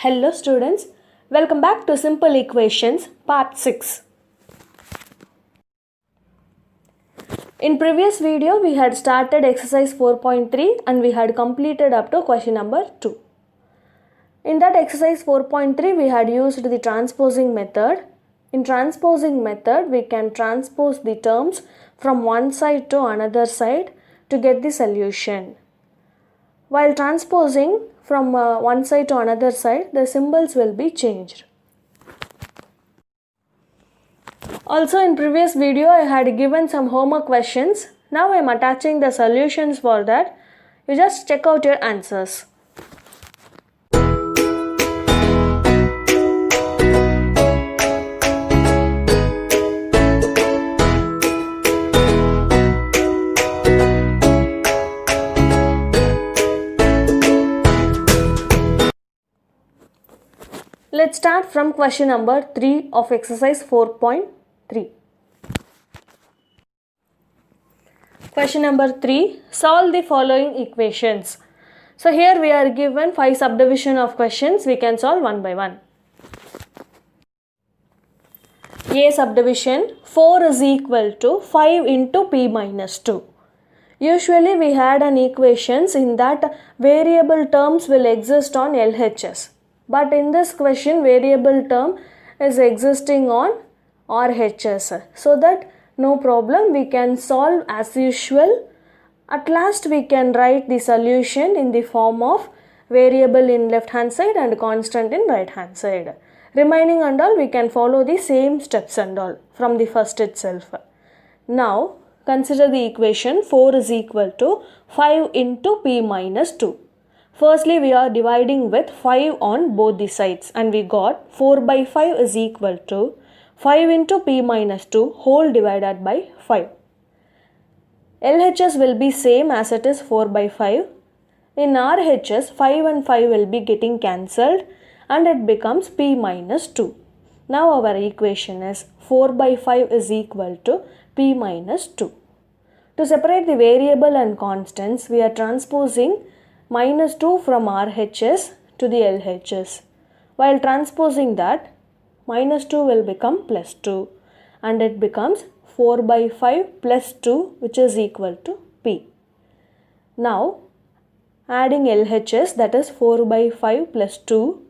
Hello students, welcome back to Simple Equations Part 6. In previous video we had started exercise 4.3 and we had completed up to question number 2. In that exercise 4.3 we had used the transposing method. In transposing method we can transpose the terms from one side to another side to get the solution. While transposing from one side to another side, the symbols will be changed. Also in previous video I had given some homework questions. Now I am attaching the solutions for that. You just check out your answers. Let's start from question number 3 of exercise 4.3. Question number 3. Solve the following equations. So here we are given 5 subdivision of questions. We can solve one by one. A subdivision, 4 is equal to 5 into p minus 2. Usually we had an equations in that variable terms will exist on LHS. But in this question, variable term is existing on RHS. So that no problem, we can solve as usual. At last, we can write the solution in the form of variable in left hand side and constant in right hand side. Remaining and all, we can follow the same steps and all from the first itself. Now, consider the equation 4 is equal to 5 into p minus 2. Firstly, we are dividing with 5 on both the sides and we got 4 by 5 is equal to 5 into p minus 2 whole divided by 5. LHS will be same as it is 4 by 5. In RHS, 5 and 5 will be getting cancelled and it becomes p minus 2. Now our equation is 4 by 5 is equal to p minus 2. To separate the variable and constants, we are transposing minus 2 from RHS to the LHS. While transposing that, minus 2 will become plus 2 and it becomes 4 by 5 plus 2 which is equal to p. Now adding LHS, that is 4 by 5 plus 2,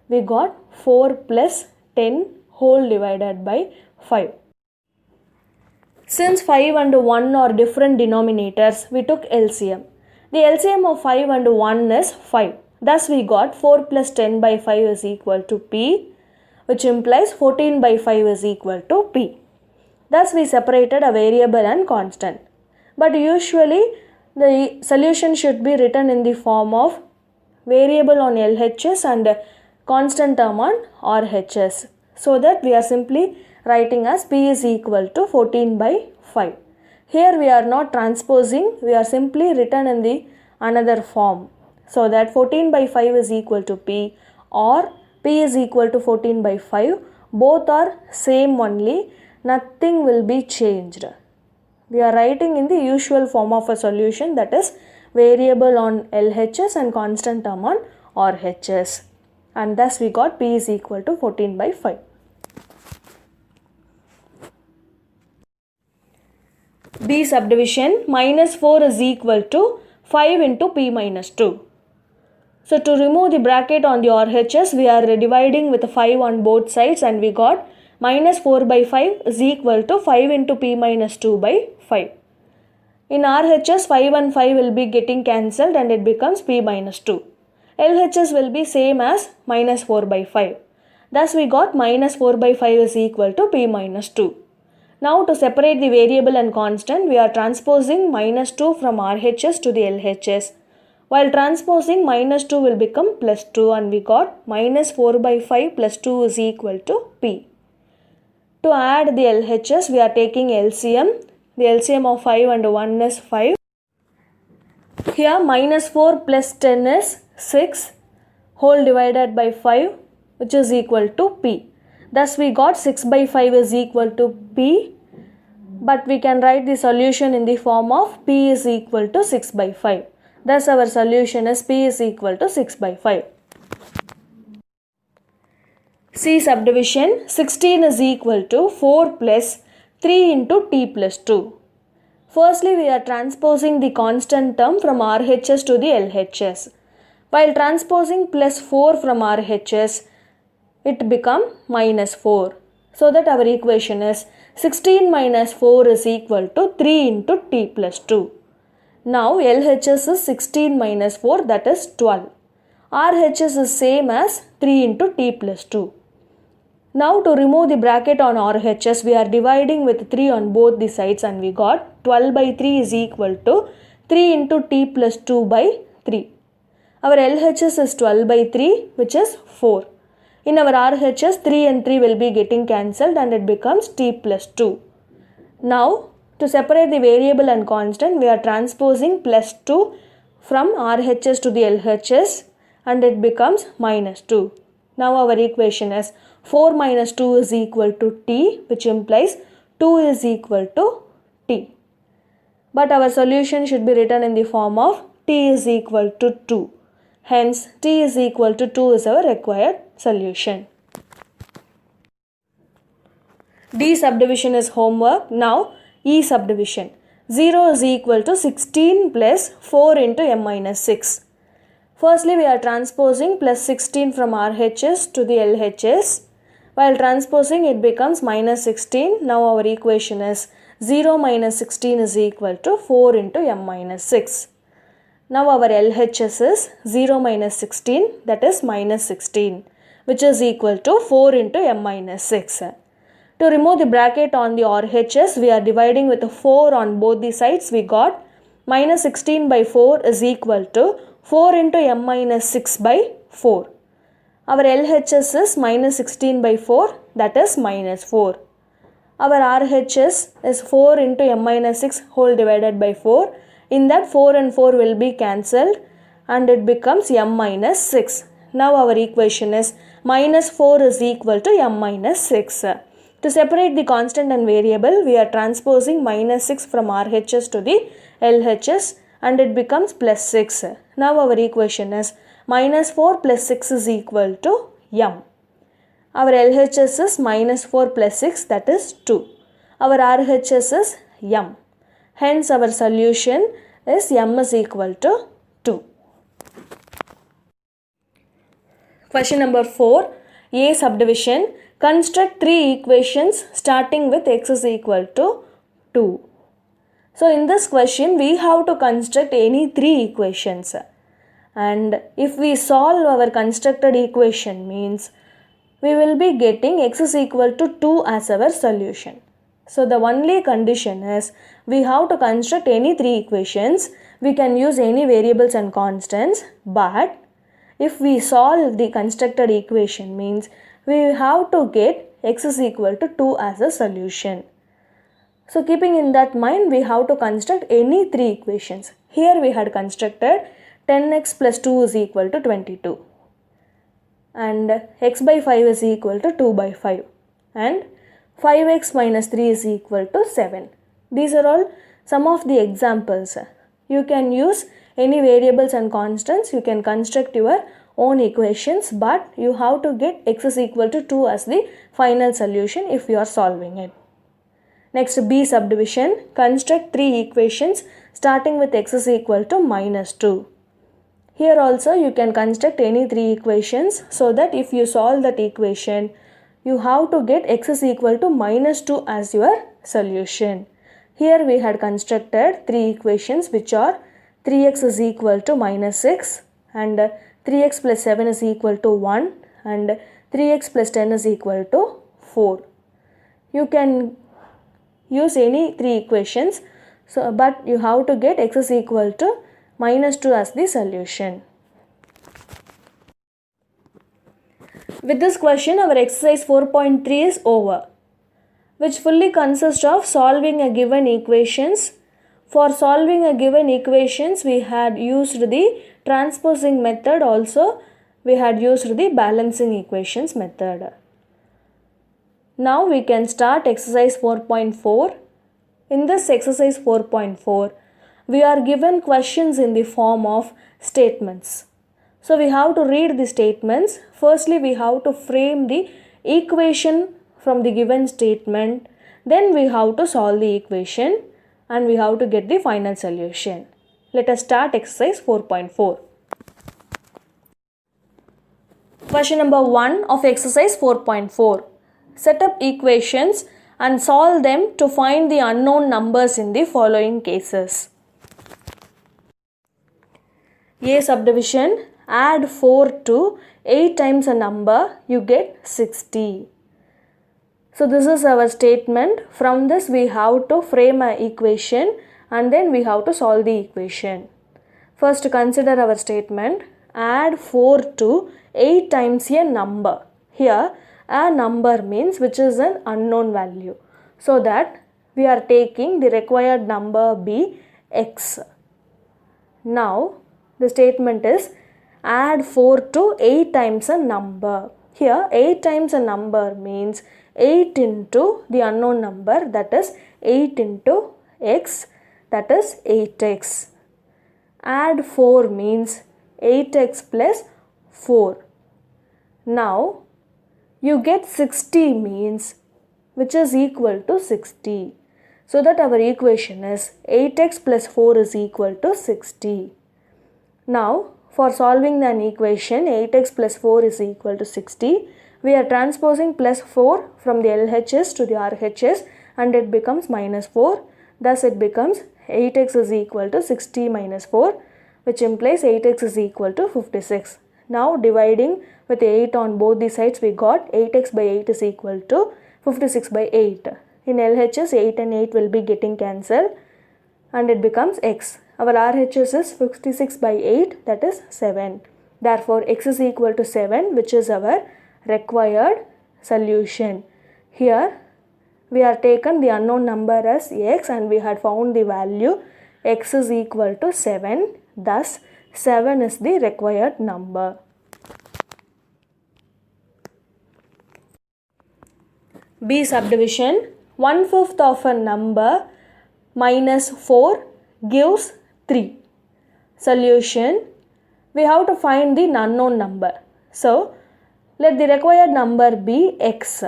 we got 4 plus 10 whole divided by 5. Since 5 and 1 are different denominators, we took LCM. The LCM of 5 and 1 is 5. Thus we got 4 plus 10 by 5 is equal to p, which implies 14 by 5 is equal to p. Thus we separated a variable and constant. But usually the solution should be written in the form of variable on LHS and constant term on RHS. So that we are simply writing as p is equal to 14 by 5. Here we are not transposing, we are simply written in the another form. So that 14 by 5 is equal to p or p is equal to 14 by 5. Both are same only, nothing will be changed. We are writing in the usual form of a solution, that is variable on LHS and constant term on RHS. And thus we got p is equal to 14 by 5. B subdivision, minus 4 is equal to 5 into p minus 2. So to remove the bracket on the RHS, we are dividing with 5 on both sides and we got minus 4 by 5 is equal to 5 into p minus 2 by 5. In RHS, 5 and 5 will be getting cancelled and it becomes p minus 2. LHS will be same as minus 4 by 5. Thus we got minus 4 by 5 is equal to p minus 2. Now to separate the variable and constant, we are transposing minus 2 from RHS to the LHS. While transposing, minus 2 will become plus 2 and we got minus 4 by 5 plus 2 is equal to p. To add the LHS, we are taking LCM. The LCM of 5 and 1 is 5. Here minus 4 plus 10 is 6 whole divided by 5 which is equal to p. Thus we got 6 by 5 is equal to p, but we can write the solution in the form of p is equal to 6 by 5. Thus our solution is p is equal to 6 by 5. C subdivision 16 is equal to 4 plus 3 into t plus 2. Firstly, we are transposing the constant term from RHS to the LHS. While transposing plus 4 from RHS, it become minus 4. So that our equation is 16 minus 4 is equal to 3 into t plus 2. Now LHS is 16 minus 4, that is 12. RHS is same as 3 into t plus 2. Now to remove the bracket on RHS, we are dividing with 3 on both the sides and we got 12 by 3 is equal to 3 into t plus 2 by 3. Our LHS is 12 by 3, which is 4. In our RHS, 3 and 3 will be getting cancelled and it becomes t plus 2. Now to separate the variable and constant, we are transposing plus 2 from RHS to the LHS and it becomes minus 2. Now our equation is 4 minus 2 is equal to t, which implies 2 is equal to t. But our solution should be written in the form of t is equal to 2. Hence, t is equal to 2 is our required solution. D subdivision is homework. Now, E subdivision. 0 is equal to 16 plus 4 into m minus 6. Firstly, we are transposing plus 16 from RHS to the LHS. While transposing, it becomes minus 16. Now our equation is 0 minus 16 is equal to 4 into m minus 6. Now our LHS is 0 minus 16, that is minus 16, which is equal to 4 into m minus 6. To remove the bracket on the RHS, we are dividing with a 4 on both the sides. We got minus 16 by 4 is equal to 4 into m minus 6 by 4. Our LHS is minus 16 by 4, that is minus 4. Our RHS is 4 into m minus 6 whole divided by 4. In that 4 and 4 will be cancelled and it becomes m minus 6. Now our equation is minus 4 is equal to m minus 6. To separate the constant and variable, we are transposing minus 6 from RHS to the LHS and it becomes plus 6. Now our equation is minus 4 plus 6 is equal to m. Our LHS is minus 4 plus 6, that is 2. Our RHS is m. Hence our solution is m is equal to 2. Question number 4. A subdivision. Construct 3 equations starting with x is equal to 2. So in this question, we have to construct any 3 equations. And if we solve our constructed equation means, we will be getting x is equal to 2 as our solution. So the only condition is, we have to construct any 3 equations. We can use any variables and constants, but if we solve the constructed equation means, we have to get x is equal to 2 as a solution. So keeping in that mind, we have to construct any 3 equations. Here we had constructed 10x plus 2 is equal to 22 and x by 5 is equal to 2 by 5 and 5x minus 3 is equal to 7. These are all some of the examples. You can use any variables and constants. You can construct your own equations, but you have to get x is equal to 2 as the final solution if you are solving it. Next, B subdivision. Construct 3 equations starting with x is equal to minus 2. Here also you can construct any 3 equations, so that if you solve that equation, you have to get x is equal to minus 2 as your solution. Here we had constructed 3 equations, which are 3x is equal to minus 6 and 3x plus 7 is equal to 1 and 3x plus 10 is equal to 4. You can use any 3 equations, but you have to get x is equal to minus 2 as the solution. With this question, our exercise 4.3 is over, which fully consists of solving a given equations. For solving a given equations, we had used the transposing method, also we had used the balancing equations method. Now we can start exercise 4.4. In this exercise 4.4, we are given questions in the form of statements. So we have to read the statements. Firstly, we have to frame the equation from the given statement, then we have to solve the equation and we have to get the final solution. Let us start exercise 4.4. Question number 1 of exercise 4.4. Set up equations and solve them to find the unknown numbers in the following cases. A subdivision, add 4 to 8 times a number, you get 60. So this is our statement. From this we have to frame an equation and then we have to solve the equation. First consider our statement. Add 4 to 8 times a number. Here a number means which is an unknown value. So that we are taking the required number be x. Now the statement is add 4 to 8 times a number. Here 8 times a number means 8 into the unknown number, that is 8 into x, that is 8x. Add 4 means 8x plus 4. Now you get 60 means which is equal to 60. So that our equation is 8x plus 4 is equal to 60. Now for solving an equation 8x plus 4 is equal to 60, we are transposing plus 4 from the LHS to the RHS and it becomes minus 4. Thus it becomes 8x is equal to 60 minus 4, which implies 8x is equal to 56. Now dividing with 8 on both the sides, we got 8x by 8 is equal to 56 by 8. In LHS 8 and 8 will be getting cancelled and it becomes x. Our RHS is 56 by 8, that is 7. Therefore x is equal to 7, which is our required solution. Here we are taken the unknown number as x and we had found the value x is equal to 7. Thus 7 is the required number. B subdivision, 1/5 of a number minus 4 gives 3. Solution, we have to find the unknown number. So let the required number be x.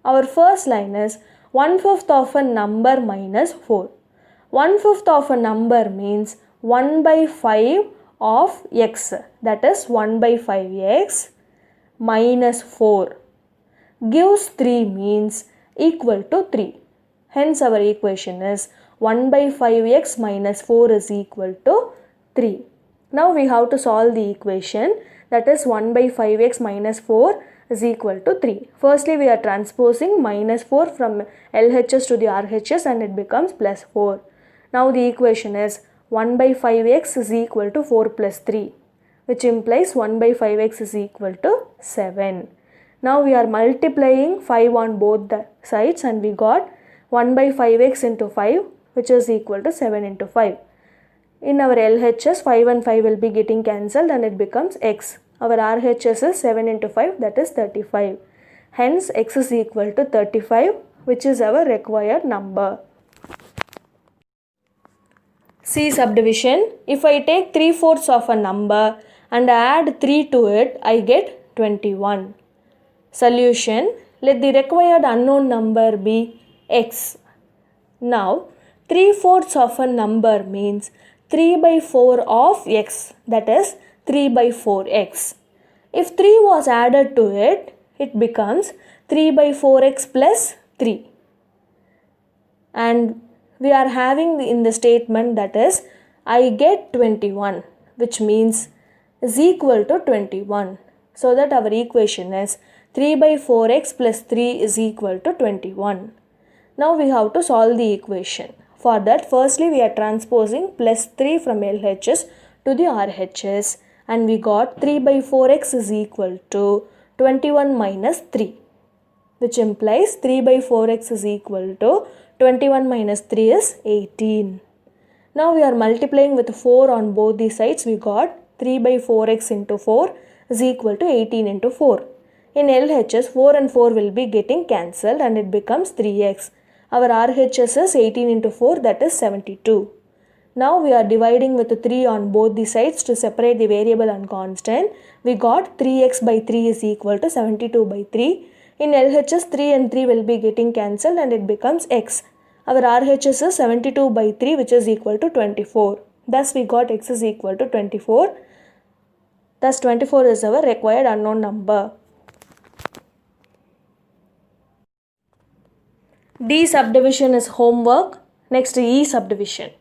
Our first line is 1/5 of a number minus 4. 1/5 of a number means 1 by 5 of x, that is 1 by 5x minus 4 gives 3 means equal to 3. Hence our equation is 1 by 5x minus 4 is equal to 3. Now we have to solve the equation, that is 1 by 5x minus 4 is equal to 3. Firstly we are transposing minus 4 from LHS to the RHS and it becomes plus 4. Now the equation is 1 by 5x is equal to 4 plus 3, which implies 1 by 5x is equal to 7. Now we are multiplying 5 on both the sides and we got 1 by 5x into 5, which is equal to 7 into 5. In our LHS 5 and 5 will be getting cancelled and it becomes x. Our RHS is 7 into 5, that is 35. Hence x is equal to 35, which is our required number. C subdivision, if I take 3/4 of a number and add 3 to it, I get 21. Solution, let the required unknown number be x. Now 3/4 of a number means 3 by 4 of x, that is 3 by 4x. If 3 was added to it, it becomes 3 by 4x plus 3. And we are having in the statement, that is I get 21, which means is equal to 21. So that our equation is 3 by 4x plus 3 is equal to 21. Now we have to solve the equation. For that, firstly we are transposing plus 3 from LHS to the RHS and we got 3 by 4x is equal to 21 minus 3, which implies 3 by 4x is equal to 21 minus 3 is 18. Now we are multiplying with 4 on both the sides. We got 3 by 4x into 4 is equal to 18 into 4. In LHS, 4 and 4 will be getting cancelled and it becomes 3x. Our RHS is 18 into 4, that is 72. Now we are dividing with 3 on both the sides to separate the variable and constant. We got 3x by 3 is equal to 72 by 3. In LHS, 3 and 3 will be getting cancelled and it becomes x. Our RHS is 72 by 3, which is equal to 24. Thus, we got x is equal to 24. Thus, 24 is our required unknown number. D subdivision is homework. Next, E subdivision.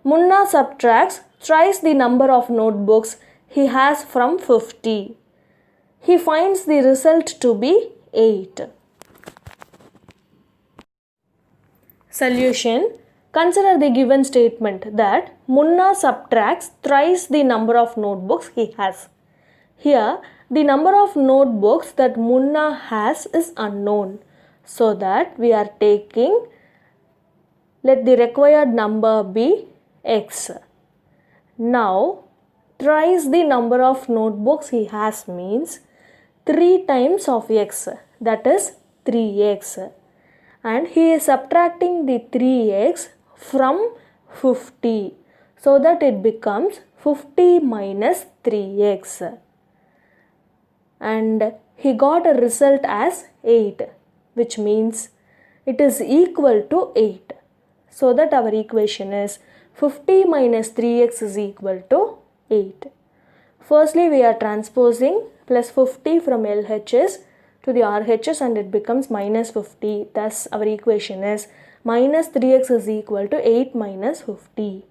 Munna subtracts thrice the number of notebooks he has from 50. He finds the result to be 8. Solution. Consider the given statement that Munna subtracts thrice the number of notebooks he has. Here, the number of notebooks that Munna has is unknown. So that we are taking, let the required number be x. Now, thrice the number of notebooks he has means 3 times of x, that is 3x. And he is subtracting the 3x from 50, so that it becomes 50 minus 3x. And he got a result as 8, which means it is equal to 8. So that our equation is 50 minus 3x is equal to 8. Firstly, we are transposing plus 50 from LHS to the RHS and it becomes minus 50. Thus, our equation is minus 3x is equal to 8 minus 50.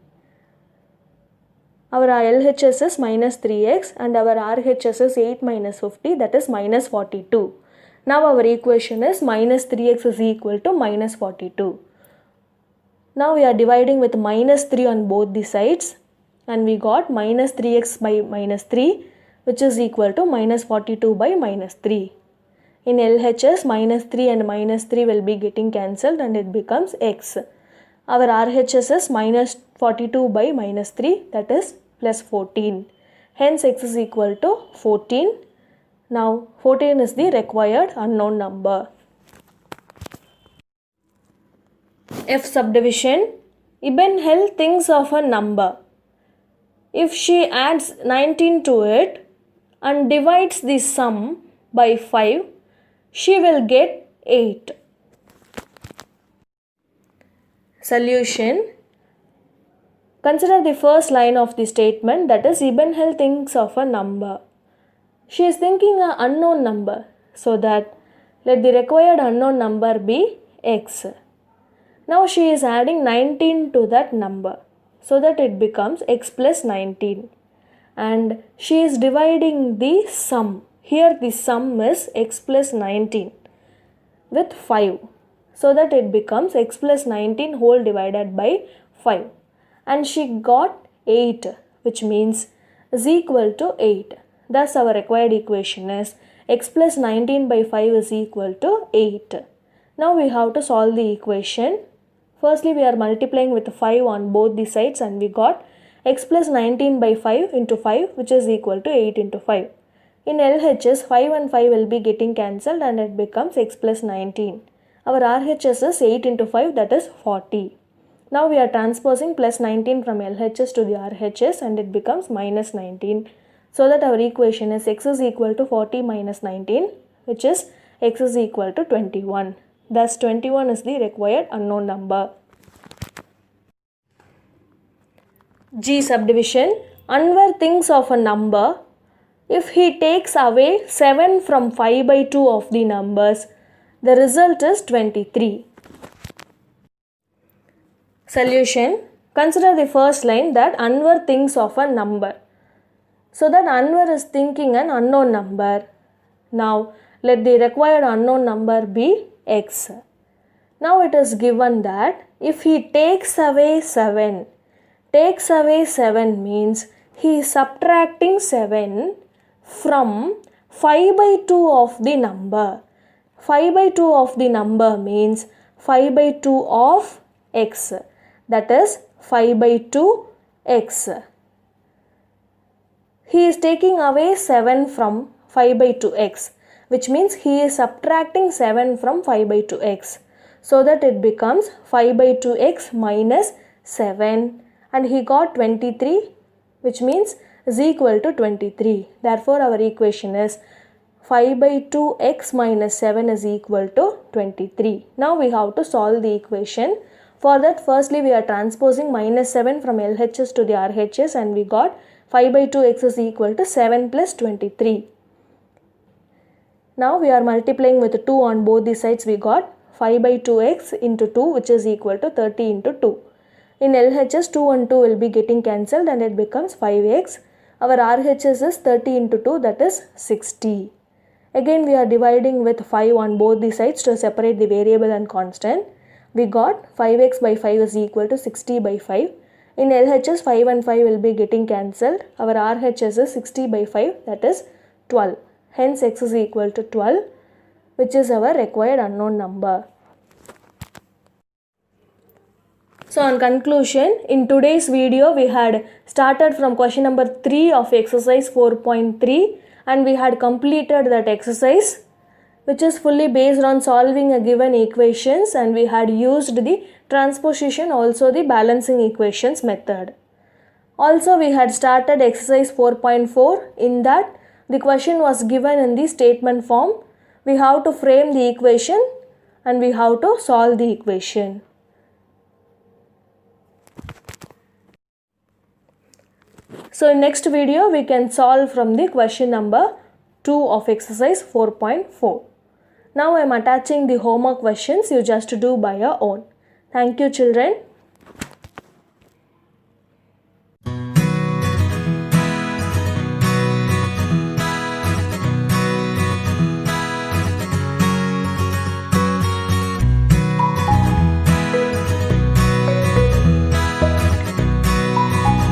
Our LHS is minus 3x and our RHS is 8 minus 50, that is minus 42. Now our equation is minus 3x is equal to minus 42. Now we are dividing with minus 3 on both the sides and we got minus 3x by minus 3, which is equal to minus 42 by minus 3. In LHS, minus 3 and minus 3 will be getting cancelled and it becomes x. Our RHS is minus 42 by minus 3, that is plus 14. Hence x is equal to 14. Now 14 is the required unknown number. F subdivision. Ibn Hel thinks of a number. If she adds 19 to it and divides the sum by 5, she will get 8. Solution. Consider the first line of the statement, that is Ibn Hel thinks of a number. She is thinking an unknown number, so that let the required unknown number be x. Now she is adding 19 to that number, so that it becomes x plus 19. And she is dividing the sum. Here the sum is x plus 19 with 5, so that it becomes x plus 19 whole divided by 5. And she got 8, which means is equal to 8. Thus our required equation is x plus 19 by 5 is equal to 8. Now we have to solve the equation. Firstly, we are multiplying with 5 on both the sides and we got x plus 19 by 5 into 5, which is equal to 8 into 5. In LHS, 5 and 5 will be getting cancelled and it becomes x plus 19. Our RHS is 8 into 5, that is 40. Now we are transposing plus 19 from LHS to the RHS and it becomes minus 19. So that our equation is x is equal to 40 minus 19, which is x is equal to 21. Thus 21 is the required unknown number. G subdivision. Anwar thinks of a number. If he takes away 7 from 5 by 2 of the numbers, the result is 23. Solution. Consider the first line, that Anwar thinks of a number. So that Anwar is thinking an unknown number. Now let the required unknown number be x. Now it is given that if he takes away 7 means he is subtracting 7 from 5 by 2 of the number. 5 by 2 of the number means 5 by 2 of x, that is 5 by 2 x. He is taking away 7 from 5 by 2x, which means he is subtracting 7 from 5 by 2x, so that it becomes 5 by 2x minus 7 and he got 23, which means is equal to 23. Therefore our equation is 5 by 2x minus 7 is equal to 23. Now we have to solve the equation. For that, firstly we are transposing minus 7 from LHS to the RHS, and we got 5 by 2x is equal to 7 plus 23. Now we are multiplying with 2 on both the sides. We got 5 by 2x into 2, which is equal to 30 into 2. In LHS, 2 and 2 will be getting cancelled and it becomes 5x. Our RHS is 30 into 2, that is 60. Again we are dividing with 5 on both the sides to separate the variable and constant. We got 5x by 5 is equal to 60 by 5. In LHS, 5 and 5 will be getting cancelled. Our RHS is 60 by 5, that is 12. Hence x is equal to 12, which is our required unknown number. So on conclusion, in today's video we had started from question number 3 of exercise 4.3 and we had completed that exercise, which is fully based on solving a given equations, and we had used the transposition, also the balancing equations method. Also we had started exercise 4.4. In that the question was given in the statement form. We have to frame the equation and we have to solve the equation. So in next video we can solve from the question number 2 of exercise 4.4. Now I am attaching the homework questions. You just do by your own. Thank you children.